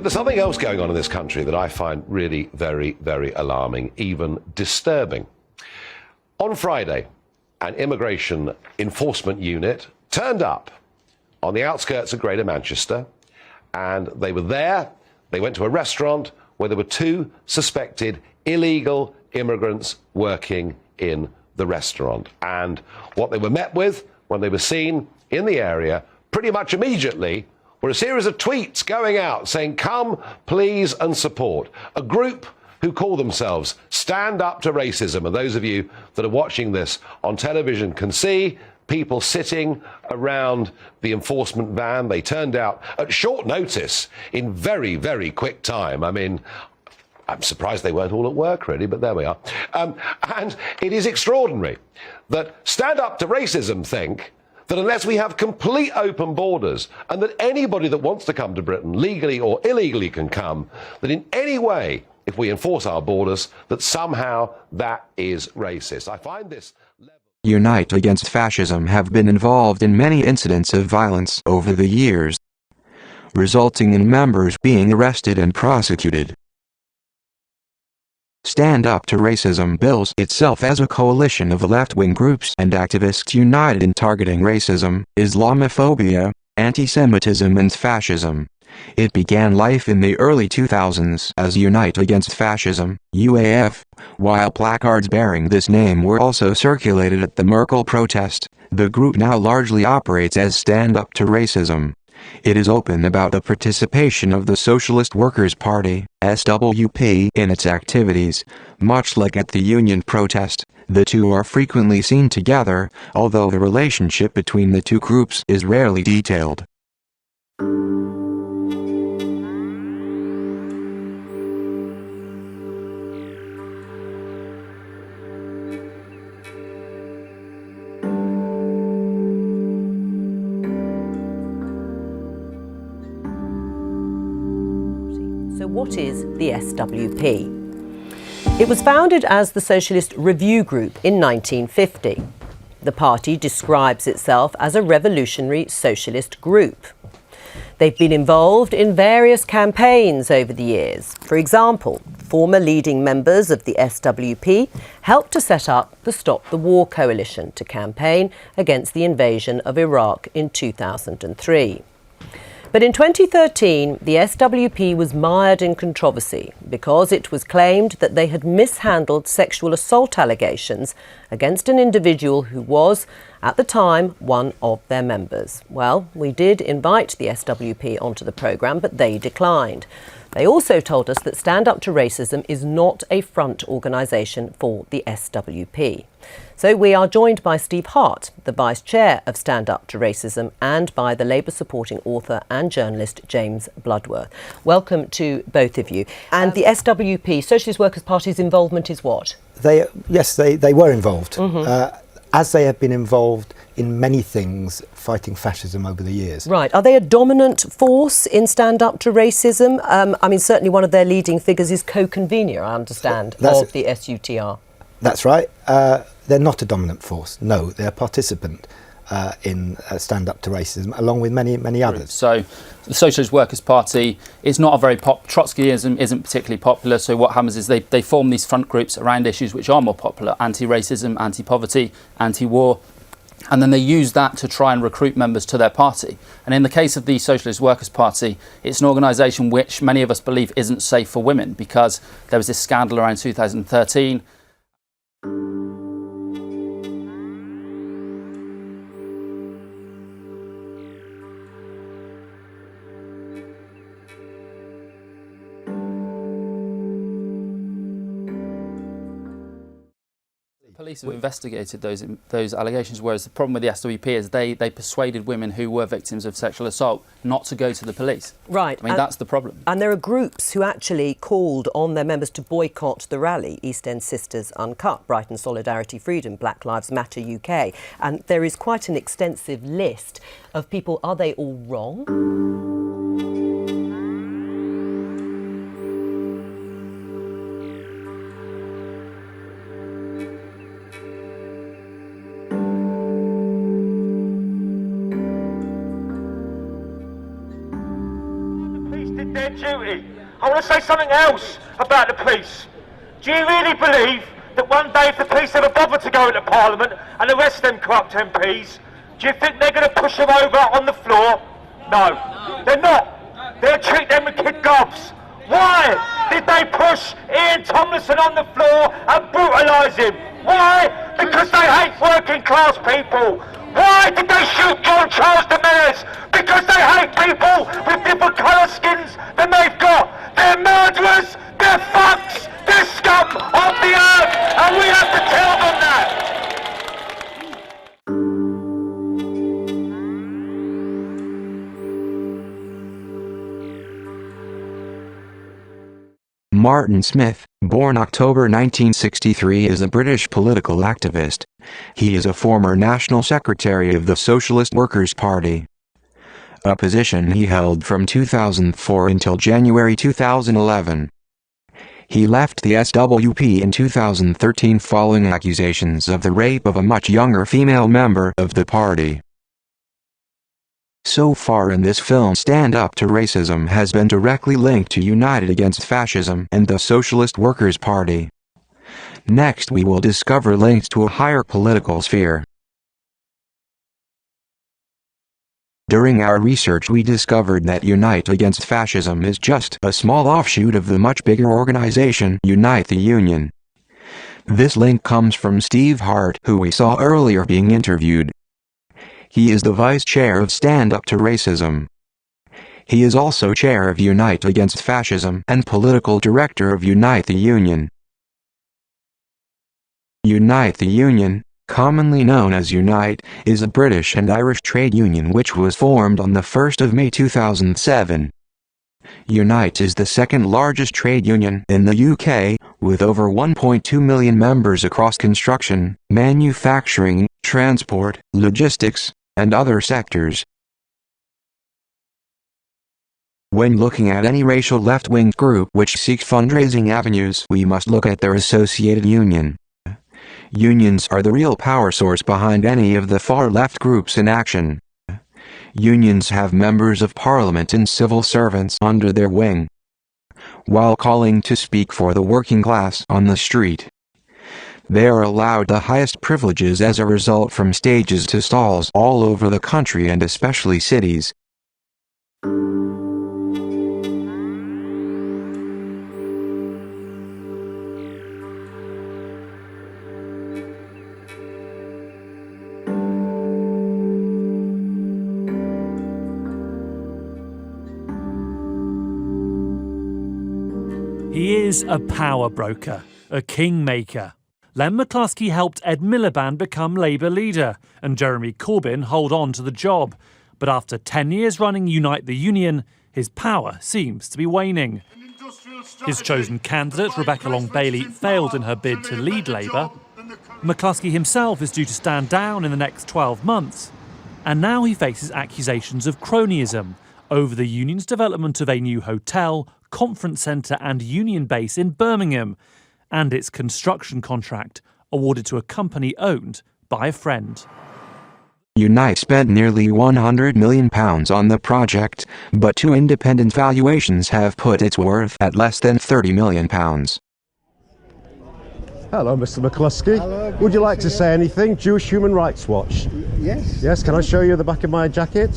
But there's something else going on in this country that I find really very, very alarming, even disturbing. On Friday, an immigration enforcement unit turned up on the outskirts of Greater Manchester, and they were there. They went to a restaurant where there were 2 suspected illegal immigrants working in the restaurant. And what they were met with when they were seen in the area pretty much immediately were a series of tweets going out saying, "Come, please, and support." A group who call themselves Stand Up to Racism. And those of you that are watching this on television can see people sitting around the enforcement van. They turned out at short notice in very, very quick time. I mean, I'm surprised they weren't all at work, really, but there we are. And it is extraordinary that Stand Up to Racism think that unless we have complete open borders and that anybody that wants to come to Britain, legally or illegally, can come, that in any way, if we enforce our borders, that somehow that is racist. I find this... Unite Against Fascism have been involved in many incidents of violence over the years, resulting in members being arrested and prosecuted. Stand Up to Racism bills itself as a coalition of left-wing groups and activists united in targeting racism, Islamophobia, anti-Semitism and fascism. It began life in the early 2000s as Unite Against Fascism, UAF, while placards bearing this name were also circulated at the Merkel protest. The group now largely operates as Stand Up to Racism. It is open about the participation of the Socialist Workers' Party, SWP, in its activities. Much like at the union protest, the two are frequently seen together, although the relationship between the two groups is rarely detailed. So what is the SWP? It was founded as the Socialist Review Group in 1950. The party describes itself as a revolutionary socialist group. They've been involved in various campaigns over the years. For example, former leading members of the SWP helped to set up the Stop the War Coalition to campaign against the invasion of Iraq in 2003. But in 2013, the SWP was mired in controversy because it was claimed that they had mishandled sexual assault allegations against an individual who was, at the time, one of their members. Well, we did invite the SWP onto the programme, but they declined. They also told us that Stand Up to Racism is not a front organisation for the SWP. So we are joined by Steve Hart, the Vice Chair of Stand Up to Racism, and by the Labour supporting author and journalist James Bloodworth. Welcome to both of you. And the SWP, Socialist Workers' Party's involvement is what? They were involved, as they have been involved in many things fighting fascism over the years. Right. Are they a dominant force in Stand Up to Racism? I mean, certainly one of their leading figures is co-convener, I understand, of the SUTR. That's right. They're not a dominant force. No, they're a participant in Stand Up to Racism, along with many others. So the Socialist Workers' Party is not a very Trotskyism isn't particularly popular, so what happens is they form these front groups around issues which are more popular: anti-racism, anti-poverty, anti-war, and then they use that to try and recruit members to their party. And in the case of the Socialist Workers' Party, it's an organisation which many of us believe isn't safe for women, because there was this scandal around 2013. Police have investigated those allegations, whereas the problem with the SWP is they persuaded women who were victims of sexual assault not to go to the police. Right. I mean, that's the problem. And there are groups who actually called on their members to boycott the rally: East End Sisters Uncut, Brighton Solidarity Freedom, Black Lives Matter UK. And there is quite an extensive list of people. Are they all wrong? their duty. I want to say something else about the police. Do you really believe that one day if the police ever bother to go into Parliament and arrest them corrupt MPs, do you think they're going to push them over on the floor? No, they're not. They'll treat them with kid gloves. Why did they push Ian Tomlinson on the floor and brutalise him? Why? Because they hate working class people. Why did they shoot John Charles de Mears? Because they hate people with different colour skins than they've got. They're murderers, they're fucks, they're scum of the earth, and we have to tell them that. Martin Smith, born October 1963, is a British political activist. He is a former National Secretary of the Socialist Workers' Party, a position he held from 2004 until January 2011. He left the SWP in 2013 following accusations of the rape of a much younger female member of the party. So far in this film, Stand Up to Racism has been directly linked to United Against Fascism and the Socialist Workers' Party. Next we will discover links to a higher political sphere. During our research we discovered that Unite Against Fascism is just a small offshoot of the much bigger organization Unite the Union. This link comes from Steve Hart, who we saw earlier being interviewed. He is the vice chair of Stand Up to Racism. He is also chair of Unite Against Fascism and political director of Unite the Union. Unite the Union, commonly known as Unite, is a British and Irish trade union which was formed on the 1st of May 2007. Unite is the second largest trade union in the UK, with over 1.2 million members across construction, manufacturing, transport, logistics, and other sectors. When looking at any racial left-wing group which seeks fundraising avenues, we must look at their associated union. Unions are the real power source behind any of the far-left groups in action. Unions have members of parliament and civil servants under their wing, while calling to speak for the working class on the street. They are allowed the highest privileges as a result, from stages to stalls all over the country and especially cities. He is a power broker, a kingmaker. Len McCluskey helped Ed Miliband become Labour leader and Jeremy Corbyn hold on to the job. But after 10 years running Unite the Union, his power seems to be waning. His chosen candidate, Rebecca Long-Bailey, failed in her bid to lead Labour. McCluskey himself is due to stand down in the next 12 months. And now he faces accusations of cronyism over the union's development of a new hotel, conference centre and union base in Birmingham, and its construction contract awarded to a company owned by a friend. Unite spent nearly £100 million on the project, but two independent valuations have put its worth at less than £30 million. Hello, Mr. McCluskey. Hello, would you like to say anything? Jewish Human Rights Watch. Yes. Yes, can I show you the back of my jacket?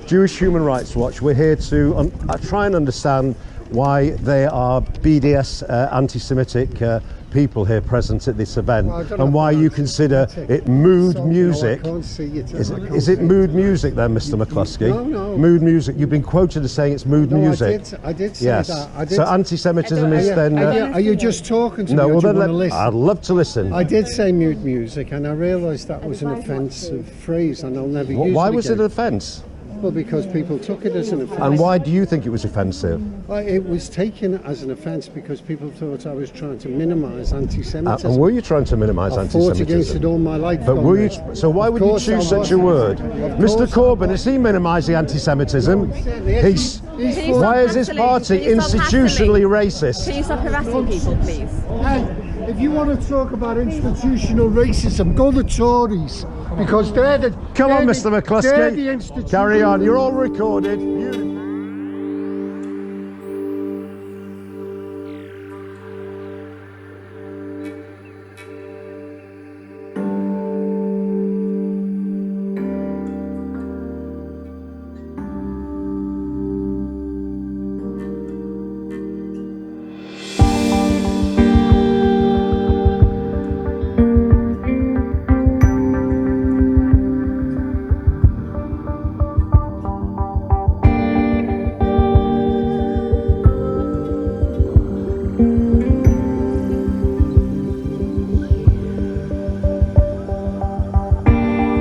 Jewish Human Rights Watch. We're here to try and understand why they are BDS anti-Semitic people here present at this event, and why you consider it mood music. Is it mood music then, Mr. McCluskey? No. Mood music. You've been quoted as saying it's mood music. I did say yes. that. So anti-Semitism is then... Are you just talking to me, no, or well do you then want to listen? I'd love to listen. I did say mood music, and I realised that was an offensive phrase, and I'll never use it Why was it again. an offence? Well, because people took it as an offence. And why do you think it was offensive? It was taken as an offence because people thought I was trying to minimise anti-Semitism. And were you trying to minimise anti-Semitism? I fought against it all my life. But were you? So why would you choose such a word? Mr. Corbyn, is he minimising anti-Semitism? Why is his party institutionally racist? Can you stop harassing people, please? Hey, if you want to talk about institutional racism, go the Tories, because they're the... Come on, Mr. They're the McCluskey. institutional... Carry on. You're all recorded.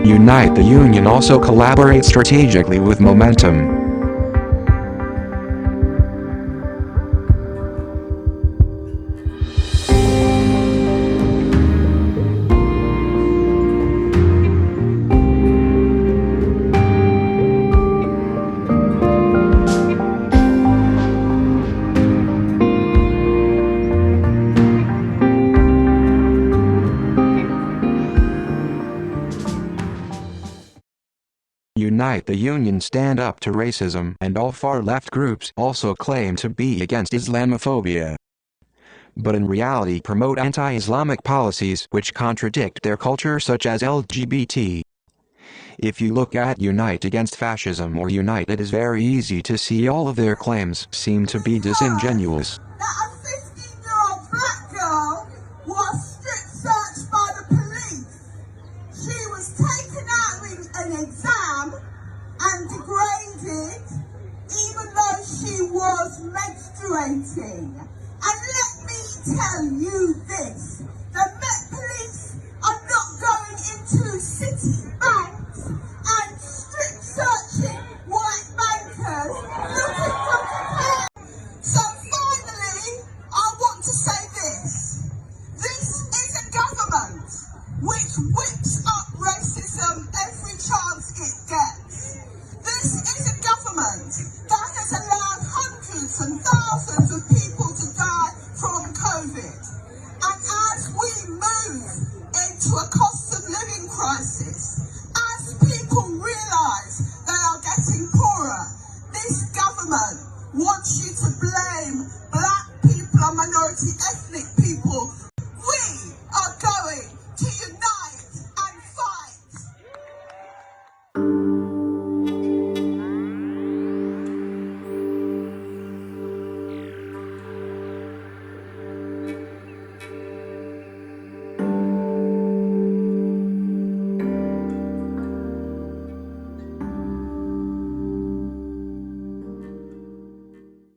Unite the Union also collaborates strategically with Momentum. Unite the Union stand up to racism, and all far-left groups also claim to be against Islamophobia, but in reality promote anti-Islamic policies which contradict their culture, such as LGBT. If you look at Unite Against Fascism or Unite, it is very easy to see all of their claims seem to be disingenuous. That a 15-year-old black girl was strip searched by the police. She was taken out in an exam and degraded even though she was menstruating. And let me tell you this, the Met Police are not going into city banks and strip searching white bankers looking for compare. So finally, I want to say this. This is a government which whips up racism every chance it gets. This is a government that has allowed hundreds and thousands of people to die from COVID. And as we move into a cost of living crisis, as people realise they are getting poorer, this government wants you to blame black people and minority ethnic people